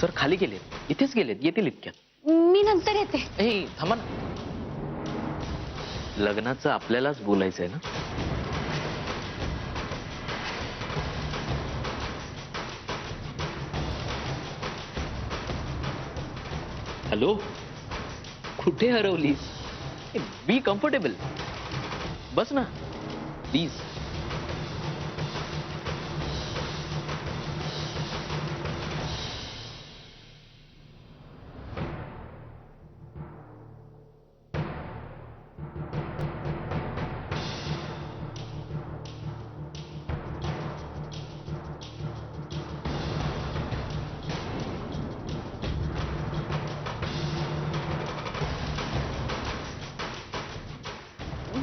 Sir खाली गेलेत, इथेच गेलेत, येतील इतक्यात. मी नंतर येते. ए थांबा ना, लग्नाचं आपल्यालाच बोलायचंय ना. हॅलो, कुठे हरवलीस? बी कम्फर्टेबल, बस ना प्लीज.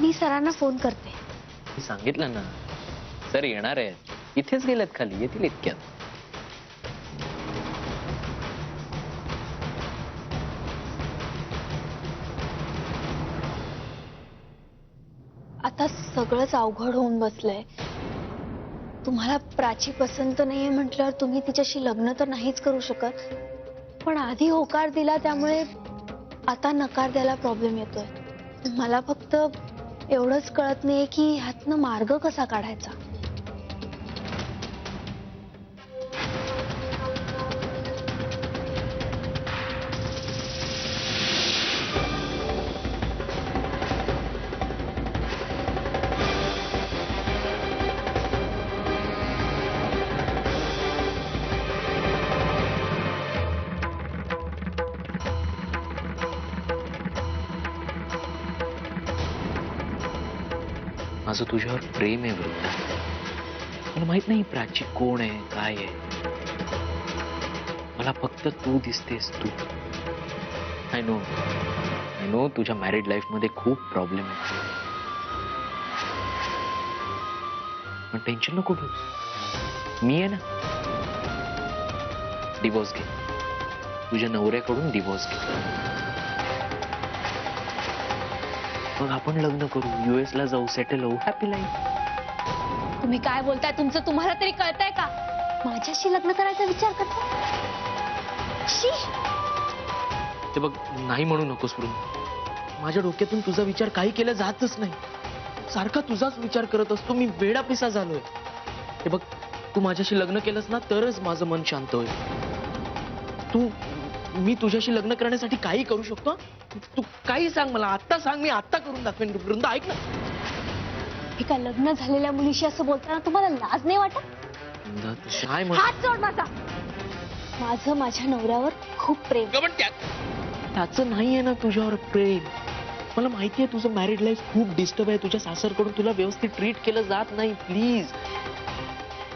मी सरांना फोन करते. मी सांगितलं ना, सर येणार आहे, इथेच गेलेत खाली, येतील इतक्यात. आता सगळंच अवघड होऊन बसलंय. तुम्हाला प्राची पसंत नाहीये म्हटल्यावर तुम्ही तिच्याशी लग्न तर नाहीच करू शकत, पण आधी होकार दिला त्यामुळे आता नकार द्यायला प्रॉब्लेम येतोय. मला फक्त एवढंच कळत नाहीये की ह्यातनं मार्ग कसा काढायचा. माझं तुझ्यावर प्रेम आहे वृंदा. मला माहित नाही प्राची कोण आहे, काय आहे. मला फक्त तू दिसतेस, तू. आय नो तुझ्या मॅरिड लाईफ मध्ये खूप प्रॉब्लेम आहे, पण टेन्शन नको घेऊ. मी आहे ना. डिवोर्स घे, तुझ्या नवऱ्याकडून डिवोर्स घे. मग आपण लग्न करू, US ला जाऊ, सेटल होऊ, हॅपी लाईफ. तुम्ही काय बोलताय? तुमचं तुम्हाला तरी कळतंय का? माझ्याशी लग्न करायचा विचार करता? शी. ते बघ, नाही म्हणू नकोस वृंदा. माझ्या डोक्यातून तुझा विचार काही केला जातच नाही. सारखा तुझाच विचार करत असतो. मी वेडा पिसा झालोय. ते बघ, तू माझ्याशी लग्न केलंस ना तरच माझं मन शांत होईल. मी तुझ्याशी लग्न करण्यासाठी काही करू शकतो. तू काही सांग मला, आत्ता सांग, मी आत्ता करून दाखवेन. वृंदा ऐक ना. एका लग्न झालेल्या मुलीशी असं बोलताना तुम्हाला लाज नाही वाटत? वृंदा, तू काय म्हण. हात सोड माझा. माझं माझ्या नवऱ्यावर खूप प्रेम. त्याचं नाहीये ना तुझ्यावर प्रेम. मला माहितीये तुझं मॅरिड लाईफ खूप डिस्टर्ब आहे. तुझ्या सासरकडून तुला व्यवस्थित ट्रीट केलं जात नाही. Please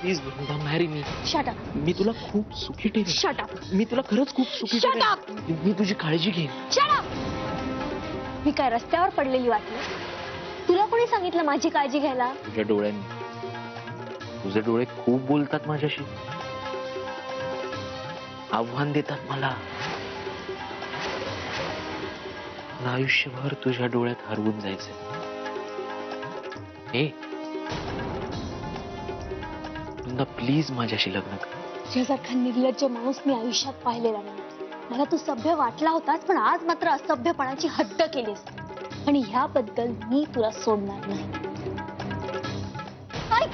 please Vrinda, marry me. Shut up. मी तुला खूप सुखी ठेवेन. Shut up. मी तुला खरंच खूप सुखी Shut ठेवेन. मी तुझी काळजी घेईन. Shut up. मी काय रस्त्यावर पडलेली वाटली? तुला कोणी सांगितलं माझी काळजी घ्यायला? तुझ्या डोळ्यांनी. तुझे डोळे खूप बोलतात माझ्याशी, आव्हान देतात मला. आयुष्यभर तुझ्या डोळ्यात हरवून जायचंय. हे प्लीज माझ्याशी लग्न कर. तुझ्यासारखा निर्लज्ज माणूस मी आयुष्यात पाहिलेला नाही. मला तू सभ्य वाटला होतास, पण आज मात्र असभ्यपणाची हद्द केलीस, आणि ह्याबद्दल मी तुला सोडणार नाही. ऐक.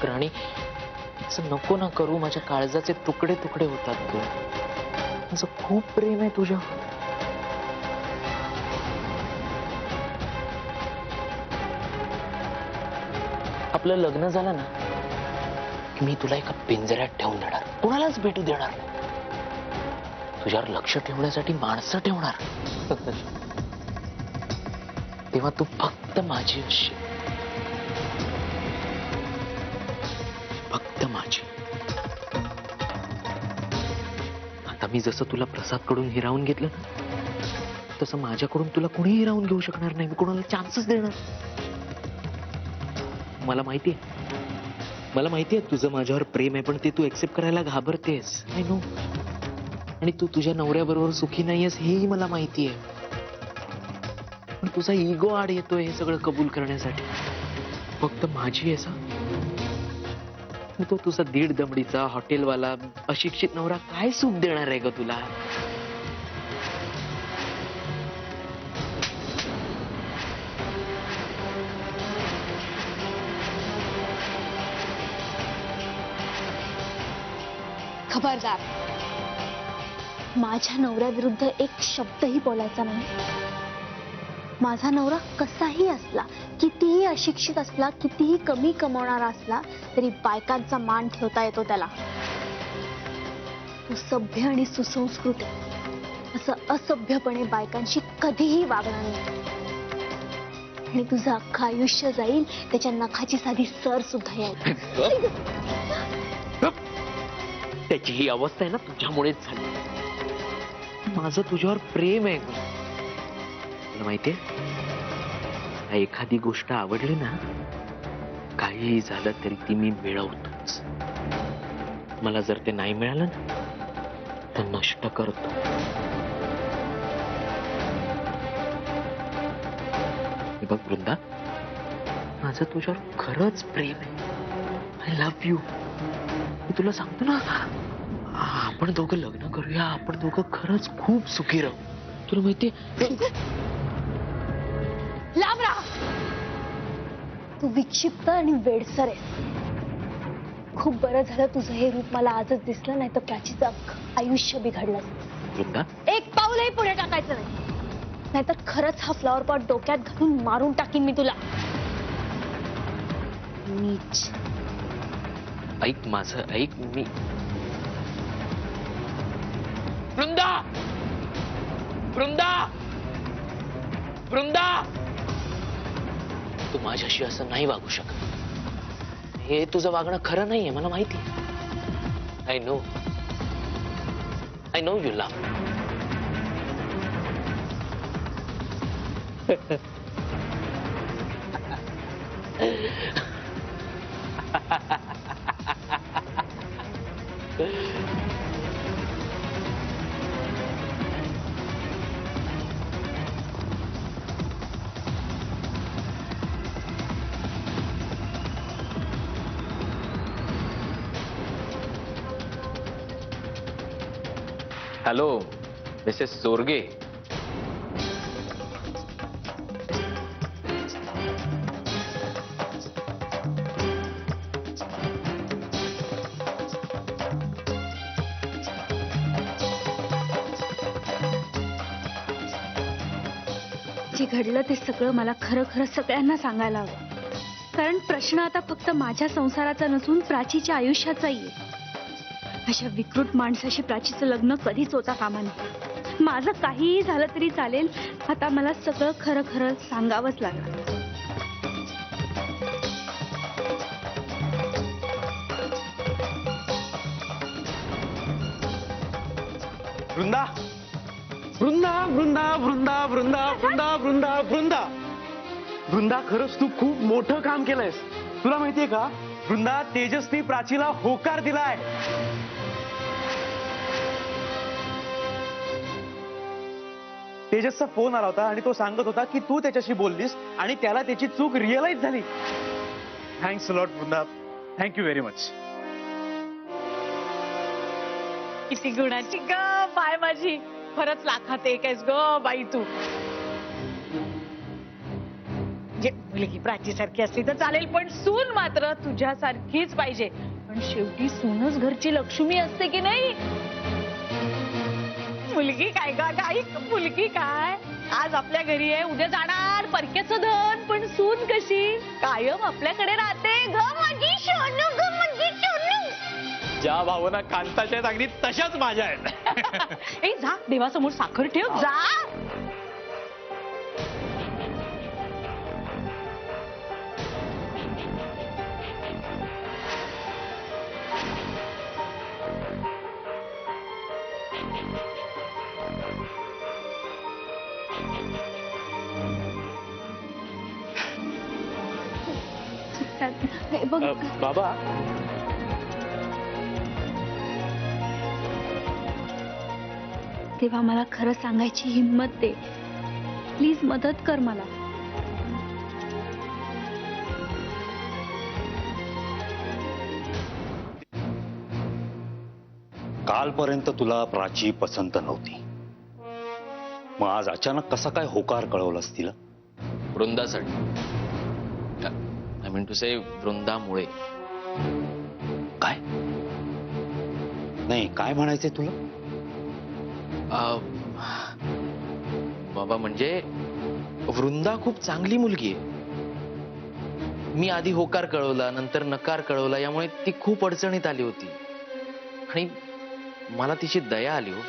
राणी, असं नको ना करू. माझ्या काळजाचे तुकडे तुकडे होतात. तू, माझं खूप प्रेम आहे तुझ्यावर. आपलं लग्न झालं ना की मी तुला एका पिंजऱ्यात ठेवून देणार, कुणालाच भेटू देणार नाही. तुझ्यावर लक्ष ठेवण्यासाठी माणसं ठेवणार. तेव्हा तू फक्त माझी असशील, फक्त माझी. आता मी जसं तुला प्रसादकडून हिरावून घेतलं ना, तसं माझ्याकडून तुला कुणीही हिरावून घेऊ शकणार नाही. मी कुणाला चान्सच देणार. मला माहितीये तुझं माझ्यावर प्रेम आहे, पण ते तू एक्सेप्ट करायला घाबरतेस. I know. आणि तू तुझ्या नवऱ्याबरोबर सुखी नाहीयेस हेही मला माहितीये. पण तुझा इगो आड येतोय हे सगळं कबूल करण्यासाठी. फक्त माझी आहे सा. तो तुझा 1.5 दमडीचा हॉटेलवाला अशिक्षित नवरा काय सुख देणार आहे ग तुला? खबरदार, माझ्या नवऱ्याविरुद्ध एक शब्दही बोलायचा नाही. माझा नवरा कसाही असला, कितीही अशिक्षित असला, कितीही कमी कमवणारा असला, तरी बायकांचा मान ठेवता येतो त्याला. तो सभ्य आणि सुसंस्कृत आहे. असं असभ्यपणे बायकांशी कधीही वागणार नाही. आणि तुझं अख्खं आयुष्य जाईल त्याच्या नखाची साधी सर सुद्धा येईल. त्याची ही अवस्था आहे ना तुझ्यामुळेच झाली. माझं तुझ्यावर प्रेम आहे. तुला माहितीये, मला एखादी गोष्ट आवडली ना, काहीही झालं तरी ती मी मिळवतोच. मला जर ते नाही मिळालं ना, तर नष्ट करतो. हे बघ वृंदा, माझं तुझ्यावर खरंच प्रेम आहे. I love you. मी तुला सांगतो ना, आपण दोघं लग्न करूया. आपण दोघं खरंच खूप सुखी राहू. तुला माहितीये, लांब राहा. तू विक्षिप्त आणि वेडसर आहेस. खूप बरं झालं तुझं हे रूप मला आजच दिसलं, नाही तर प्राचीचं अख्खं आयुष्य बिघडलं असतं. वृंदा, एक पाऊलही पुढे टाकायचं नाही, नाहीतर खरंच हा फ्लॉवर पॉट डोक्यात घालून मारून टाकीन मी तुला. नीच. ऐक माझं, ऐक. मी वृंदा, वृंदा, वृंदा, तू माझ्याशी असं नाही वागू शकत. हे तुझं वागणं खरं नाहीये, मला माहिती. I know you love. Hello Mrs Sorge. जे घडलं ते सगळं मला खरं खरं सगळ्यांना सांगायला हवं. कारण प्रश्न आता फक्त माझ्या संसाराचा नसून प्राचीच्या आयुष्याचाही आहे. अशा विकृत माणसाशी प्राचीचं लग्न कधीच होता कामा नये. माझं काहीही झालं तरी चालेल, आता मला सगळं खरं खरं सांगावंच लागलं. वृंदा, वृंदा, वृंदा, वृंदा, वृंदा, वृंदा, वृंदा, वृंदा, वृंदा, खरंच तू खूप मोठं काम केलंयस. तुला माहितीये का वृंदा, तेजसनी प्राचीला होकार दिलाय. तेजसचा फोन आला होता आणि तो सांगत होता की तू त्याच्याशी बोललीस आणि त्याला त्याची चूक रिअलाइज झाली. Thanks a lot Vrinda. Thank you very much. किती गुणाची ग बाय माझी. खरंच लाखात एक आहेस ग बाई तू. जे मुलगी प्राचीसारखी असली तर चालेल, पण सून मात्र तुझ्यासारखीच पाहिजे. पण शेवटी सूनच घरची लक्ष्मी असते की नाही. मुलगी काय ग गाई, मुलगी काय आज आपल्या घरी आहे, उद्या जाणार परक्याचं धन. पण सून कशी कायम आपल्याकडे राहते. ग माझी सोनू, ग माझी सोनू. ज्या भावना कांताच्या आहेत अगदी तशाच माझ्या आहेत. ए जा देवासमोर साखर ठेव जा. हे बघ, बाबा, तेव्हा मला खरं सांगायची हिंमत दे. प्लीज मदत कर मला. कालपर्यंत तुला प्राची पसंत नव्हती, मग आज अचानक कसा काय होकार कळवलास तिला? वृंदासाठी. आय मीन टू से वृंदामुळे. काय? नाही, काय म्हणायचंय तुला? बाबा म्हणजे वृंदा खूप चांगली मुलगी आहे. मी आधी होकार कळवला, नंतर नकार कळवला, यामुळे ती खूप अडचणीत आली होती आणि मला तिची दया आली हो.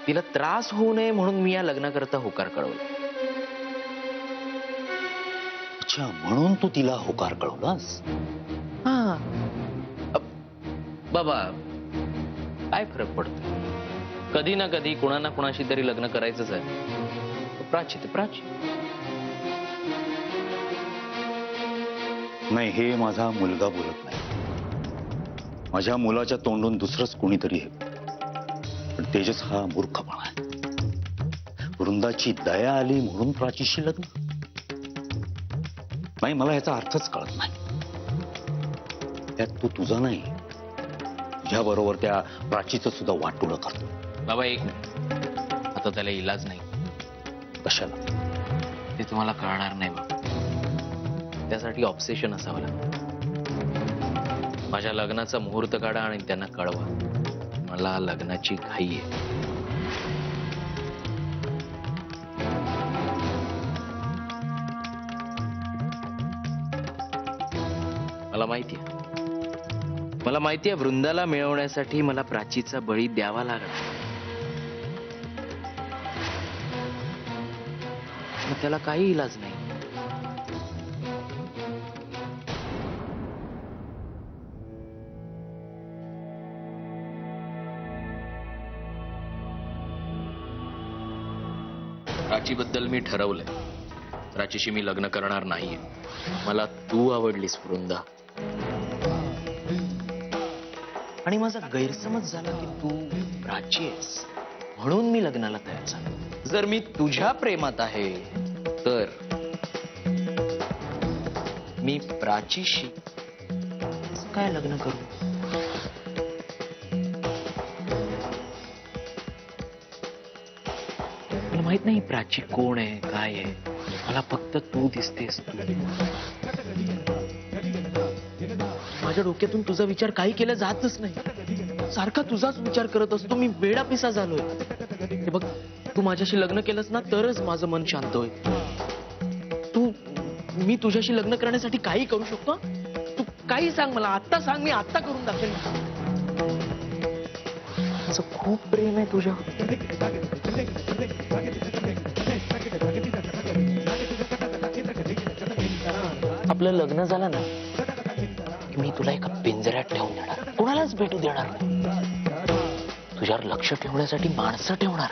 तिला त्रास होऊ नये म्हणून मी या लग्नाकरता होकार कळवला. अच्छा, म्हणून तू तिला होकार कळवलास? हा बाबा, काय फरक पडतो? कधी ना कधी कोणा ना कोणाशी तरी लग्न करायचंच आहे. प्राची ते प्राची. नाही, हे माझा मुलगा बोलत नाही. माझ्या मुलाच्या तोंडून दुसरंच कोणीतरी आहे. पण तेजस हा मूर्खपणा आहे. वृंदाची दया आली म्हणून प्राचीशी लग्न? नाही, मला याचा अर्थच कळत नाही. त्यात तू तुझा नाही, तुझ्या बरोबर त्या प्राचीचं सुद्धा वाटोळं करतो. बाबा एक मिनिट, आता त्याला इलाज नाही. कशाला? ते तुम्हाला कळणार नाही बाबा. त्यासाठी ऑब्सेशन असावं लागतं. माझ्या लग्नाचा मुहूर्त काढा आणि त्यांना कळवा, मला लग्नाची घाई आहे. मला माहितीये वृंदाला मिळवण्यासाठी मला प्राचीचा बळी द्यावा लागला. मग त्याला काही इलाज नाही. प्राचीबद्दल मी ठरवलंय. प्राचीशी मी लग्न करणार नाहीये. मला तू आवडलीस वृंदा, आणि माझा गैरसमज झाला की तू प्राची आहेस म्हणून मी लग्नाला तयार झालो. जर मी तुझ्या प्रेमात आहे तर मी प्राचीशी कसं काय लग्न करू? मला माहित नाही प्राची कोण आहे, काय आहे. मला फक्त तू दिसतेस. माझ्या डोक्यातून तुझा विचार काही केला जातच नाही. सारखा तुझाच विचार करत असतो. मी वेडा पिसा झालोय. हे बघ, तू माझ्याशी लग्न केलंस ना तरच माझं मन शांत होईल. मी तुझ्याशी लग्न करण्यासाठी काही करू शकतो. तू काही सांग, मला आत्ता सांग, मी आत्ता करून दाखवेन. माझं खूप प्रेम आहे तुझ्यावर. आपलं लग्न झालं ना, मी तुला एका पिंजऱ्यात ठेवून देणार, कोणालाच भेटू देणार नाही. तुझ्यावर लक्ष ठेवण्यासाठी माणसं ठेवणार.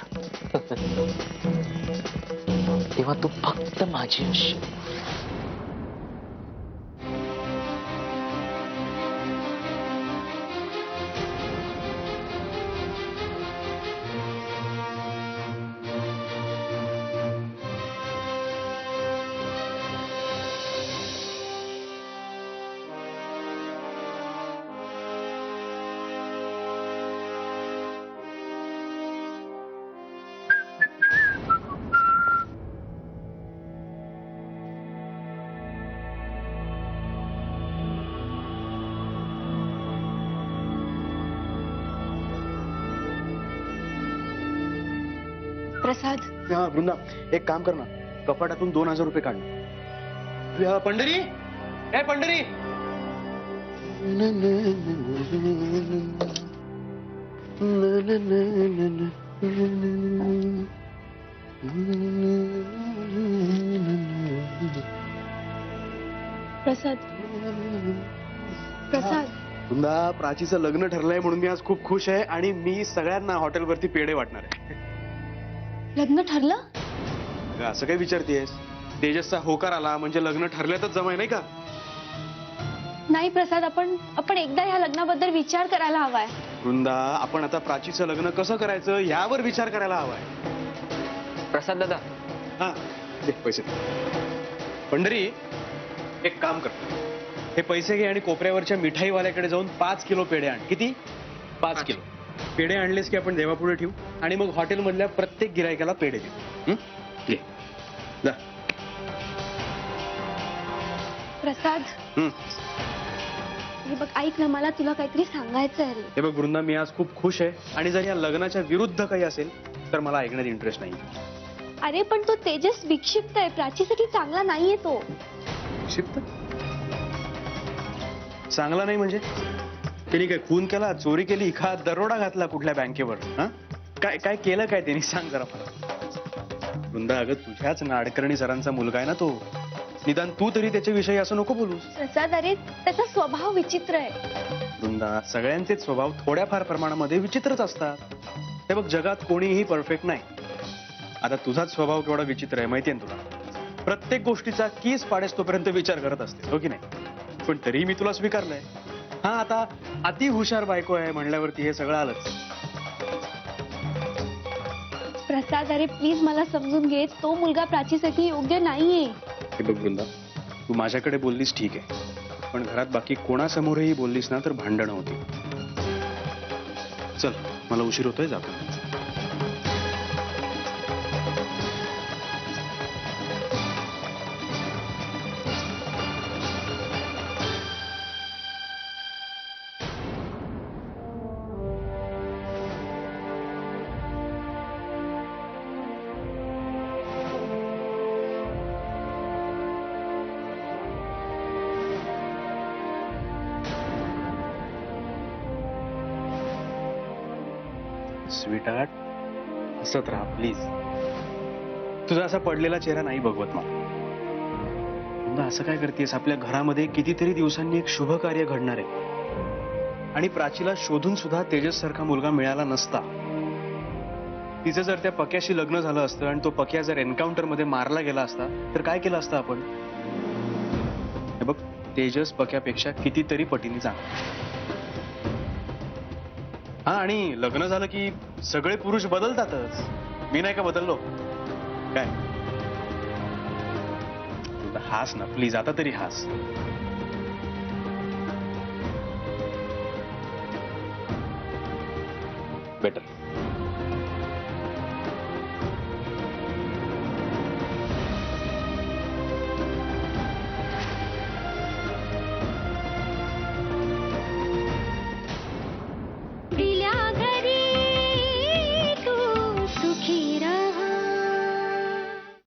तेव्हा तू फक्त माझी असशील. प्रसाद, हा वृंदा, एक काम कर ना, कपाटातून 2000 रुपये काढ. पंढरी, ए पंढरी. प्रसाद, प्रसाद. वृंदा, प्राचीचं लग्न ठरलंय म्हणून मी आज खूप खुश आहे आणि मी सगळ्यांना हॉटेलवरती पेढे वाटणार आहे. लग्न ठरलं? अगं, असं काय विचारतेस? तेजसचा होकार आला म्हणजे लग्न ठरल्यातच जमाय, नाही का? नाही प्रसाद, आपण एकदा ह्या लग्नाबद्दल विचार करायला हवाय. वृंदा, आपण आता प्राचीचं लग्न कसं करायचं यावर विचार करायला हवाय. प्रसाद दादा, हा दे पैसे. पंढरी, एक काम कर, हे पैसे घे आणि कोपऱ्यावरच्या मिठाईवाल्याकडे जाऊन 5 किलो पेढे आण. किती? 5 किलो पेढे आणलेस की आपण देवापुढे ठेवू आणि मग हॉटेलमधल्या प्रत्येक गिरायकाला पेढे देऊ. घे जा. प्रसाद, हे बघ ऐक ना, मला तुला काहीतरी सांगायचं आहे रे. हे बघ वृंदा, मी आज खूप खुश आहे आणि जर या लग्नाच्या विरुद्ध काही असेल तर मला ऐकण्यात इंटरेस्ट नाही. अरे पण तो तेजस विक्षिप्त आहे, प्राचीसाठी चांगला नाहीये तो. शिफ्ट चांगला नाही म्हणजे? त्यांनी काय खून केला, चोरी केली का, दरोडा घातला कुठल्या बँकेवर? हा, काय काय केलं काय त्यांनी, सांग जरा मला. वृंदा, अगं तुझ्याच नाडकर्णी सरांचा मुलगा आहे ना तो. निदान तू तरी त्याच्याविषयी असं नको बोलूस. प्रसाद, अरे त्याचा स्वभाव विचित्र आहे. वृंदा, सगळ्यांचेच स्वभाव थोड्याफार प्रमाणामध्ये विचित्रच असतात. हे बघ, जगात कोणीही परफेक्ट नाही. आता तुझाच स्वभाव केवढा विचित्र आहे माहितीये ना तुला. प्रत्येक गोष्टीचा कीस पाडेस तोपर्यंत विचार करत असते, हो की नाही? पण तरी मी तुला स्वीकारलंय. हा, आता अति हुशार बायको आहे म्हणल्यावरती हे सगळं आलंच. प्रसाद, अरे प्लीज मला समजून घे, तो मुलगा प्राचीसाठी योग्य नाहीये. हे बघ वृंदा, तू माझ्याकडे बोललीस ठीक आहे, पण घरात बाकी कोणासमोरही बोललीस ना तर भांडणं होती. चल, मला उशीर होतोय, जातो. स्वीटहार्ट, हसत राहा प्लीज. तुझा असा पडलेला चेहरा नाही बघवत मला. वृंदा, असं काय करतेस? आपल्या घरामध्ये कितीतरी दिवसांनी एक शुभ कार्य घडणार आहे आणि प्राचीला शोधून सुद्धा तेजस सारखा मुलगा मिळाला नसता. तिचं जर त्या पक्याशी लग्न झालं असतं आणि तो पक्या जर एन्काउंटर मध्ये मारला गेला असता तर काय केलं असतं आपण? हे बघ, तेजस पक्यापेक्षा कितीतरी पटीने चांगला. हा, आणि लग्न झालं की सगळे पुरुष बदलतातच. मी नाही का बदललो काय? हास ना प्लीज, आता तरी हास.